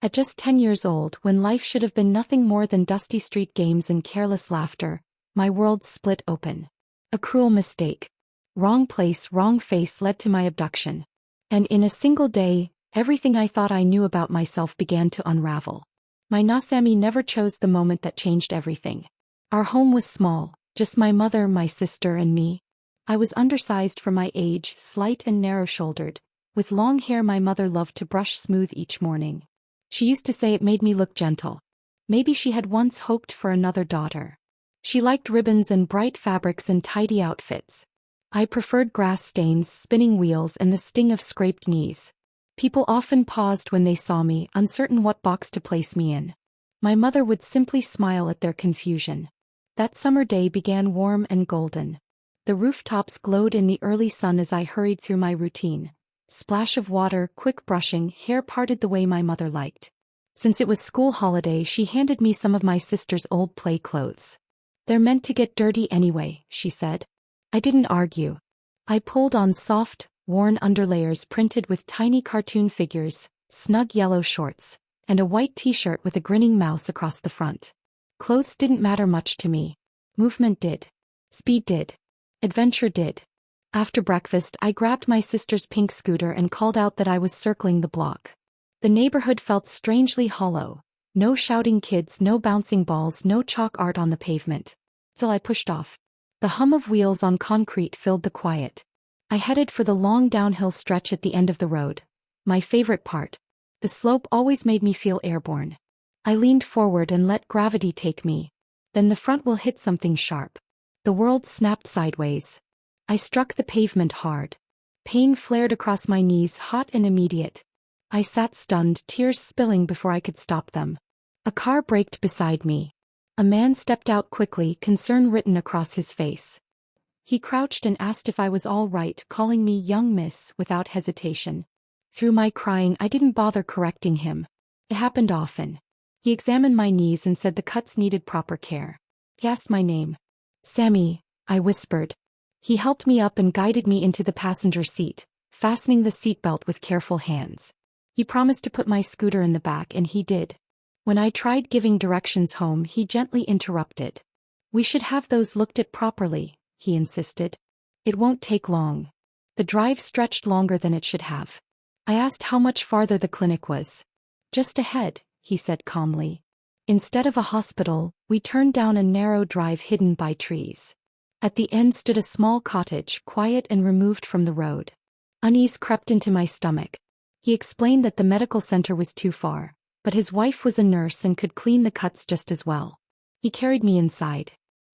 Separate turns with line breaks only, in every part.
At just 10 years old, when life should have been nothing more than dusty street games and careless laughter, my world split open. A cruel mistake. Wrong place, wrong face led to my abduction. And in a single day, everything I thought I knew about myself began to unravel. My Nasami never chose the moment that changed everything. Our home was small, just my mother, my sister, and me. I was undersized for my age, slight and narrow-shouldered, with long hair my mother loved to brush smooth each morning. She used to say it made me look gentle. Maybe she had once hoped for another daughter. She liked ribbons and bright fabrics and tidy outfits. I preferred grass stains, spinning wheels, and the sting of scraped knees. People often paused when they saw me, uncertain what box to place me in. My mother would simply smile at their confusion. That summer day began warm and golden. The rooftops glowed in the early sun as I hurried through my routine. Splash of water, quick brushing, hair parted the way my mother liked. Since it was school holiday, she handed me some of my sister's old play clothes. "They're meant to get dirty anyway," she said. I didn't argue. I pulled on soft, worn underlayers printed with tiny cartoon figures, snug yellow shorts, and a white t-shirt with a grinning mouse across the front. Clothes didn't matter much to me. Movement did. Speed did. Adventure did. After breakfast, I grabbed my sister's pink scooter and called out that I was circling the block. The neighborhood felt strangely hollow. No shouting kids, no bouncing balls, no chalk art on the pavement. Till I pushed off. The hum of wheels on concrete filled the quiet. I headed for the long downhill stretch at the end of the road. My favorite part. The slope always made me feel airborne. I leaned forward and let gravity take me. Then the front wheel hit something sharp. The world snapped sideways. I struck the pavement hard. Pain flared across my knees, hot and immediate. I sat stunned, tears spilling before I could stop them. A car braked beside me. A man stepped out quickly, concern written across his face. He crouched and asked if I was all right, calling me young miss without hesitation. Through my crying, I didn't bother correcting him. It happened often. He examined my knees and said the cuts needed proper care. He asked my name. "Sammy," I whispered. He helped me up and guided me into the passenger seat, fastening the seatbelt with careful hands. He promised to put my scooter in the back, and he did. When I tried giving directions home, he gently interrupted. "We should have those looked at properly," he insisted. "It won't take long." The drive stretched longer than it should have. I asked how much farther the clinic was. "Just ahead," he said calmly. Instead of a hospital, we turned down a narrow drive hidden by trees. At the end stood a small cottage, quiet and removed from the road. Unease crept into my stomach. He explained that the medical center was too far, but his wife was a nurse and could clean the cuts just as well. He carried me inside.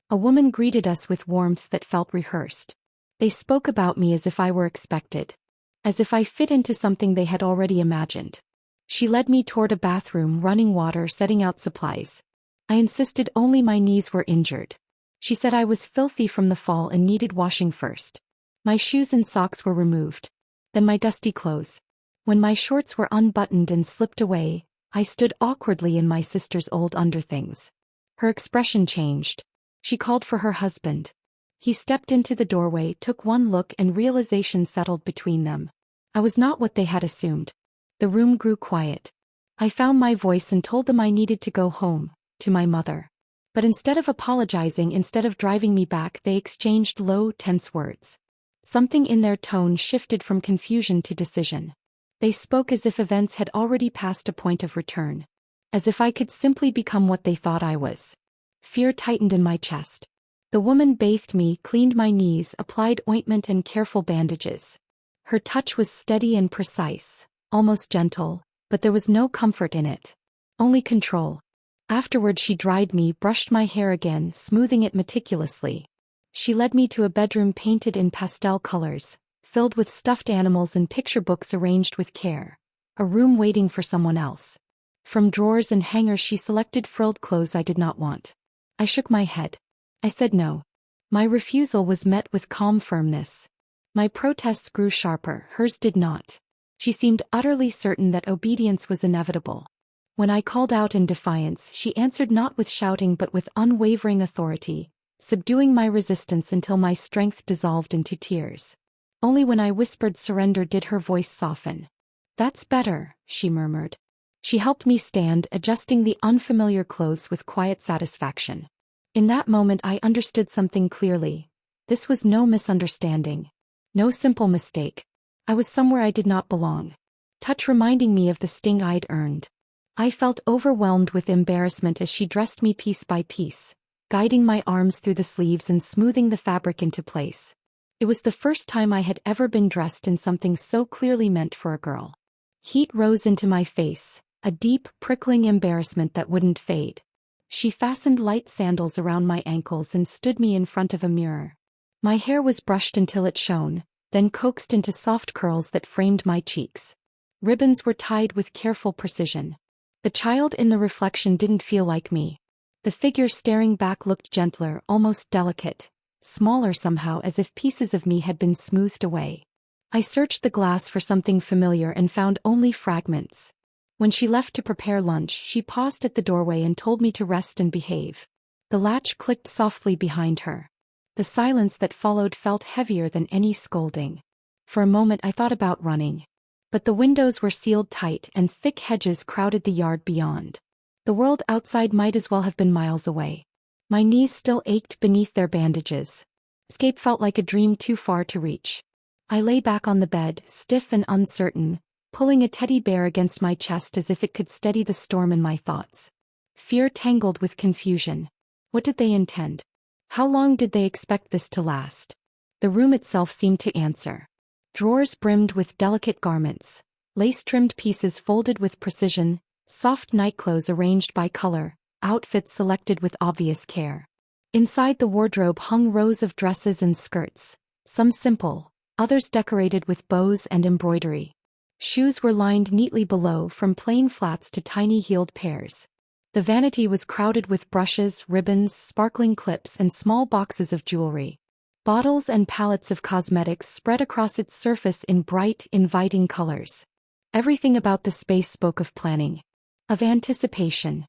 A woman greeted us with warmth that felt rehearsed. They spoke about me as if I were expected. As if I fit into something they had already imagined. She led me toward a bathroom, running water, setting out supplies. I insisted only my knees were injured. She said I was filthy from the fall and needed washing first. My shoes and socks were removed. Then my dusty clothes. When my shorts were unbuttoned and slipped away, I stood awkwardly in my sister's old underthings. Her expression changed. She called for her husband. He stepped into the doorway, took one look, and realization settled between them. I was not what they had assumed. The room grew quiet. I found my voice and told them I needed to go home, to my mother. But instead of apologizing, instead of driving me back, they exchanged low, tense words. Something in their tone shifted from confusion to decision. They spoke as if events had already passed a point of return. As if I could simply become what they thought I was. Fear tightened in my chest. The woman bathed me, cleaned my knees, applied ointment and careful bandages. Her touch was steady and precise, almost gentle, but there was no comfort in it. Only control. Afterward she dried me, brushed my hair again, smoothing it meticulously. She led me to a bedroom painted in pastel colors, filled with stuffed animals and picture books arranged with care. A room waiting for someone else. From drawers and hangers she selected frilled clothes I did not want. I shook my head. I said no. My refusal was met with calm firmness. My protests grew sharper, hers did not. She seemed utterly certain that obedience was inevitable. When I called out in defiance, she answered not with shouting but with unwavering authority, subduing my resistance until my strength dissolved into tears. Only when I whispered surrender did her voice soften. "That's better," she murmured. She helped me stand, adjusting the unfamiliar clothes with quiet satisfaction. In that moment I understood something clearly. This was no misunderstanding. No simple mistake. I was somewhere I did not belong. Touch reminding me of the sting I'd earned. I felt overwhelmed with embarrassment as she dressed me piece by piece, guiding my arms through the sleeves and smoothing the fabric into place. It was the first time I had ever been dressed in something so clearly meant for a girl. Heat rose into my face, a deep, prickling embarrassment that wouldn't fade. She fastened light sandals around my ankles and stood me in front of a mirror. My hair was brushed until it shone, then coaxed into soft curls that framed my cheeks. Ribbons were tied with careful precision. The child in the reflection didn't feel like me. The figure staring back looked gentler, almost delicate, smaller somehow, as if pieces of me had been smoothed away. I searched the glass for something familiar and found only fragments. When she left to prepare lunch, she paused at the doorway and told me to rest and behave. The latch clicked softly behind her. The silence that followed felt heavier than any scolding. For a moment I thought about running. But the windows were sealed tight and thick hedges crowded the yard beyond. The world outside might as well have been miles away. My knees still ached beneath their bandages. Escape felt like a dream too far to reach. I lay back on the bed, stiff and uncertain, pulling a teddy bear against my chest as if it could steady the storm in my thoughts. Fear tangled with confusion. What did they intend? How long did they expect this to last? The room itself seemed to answer. Drawers brimmed with delicate garments, lace-trimmed pieces folded with precision, soft nightclothes arranged by color, outfits selected with obvious care. Inside the wardrobe hung rows of dresses and skirts, some simple, others decorated with bows and embroidery. Shoes were lined neatly below, from plain flats to tiny heeled pairs. The vanity was crowded with brushes, ribbons, sparkling clips, and small boxes of jewelry. Bottles and palettes of cosmetics spread across its surface in bright, inviting colors. Everything about the space spoke of planning, of anticipation.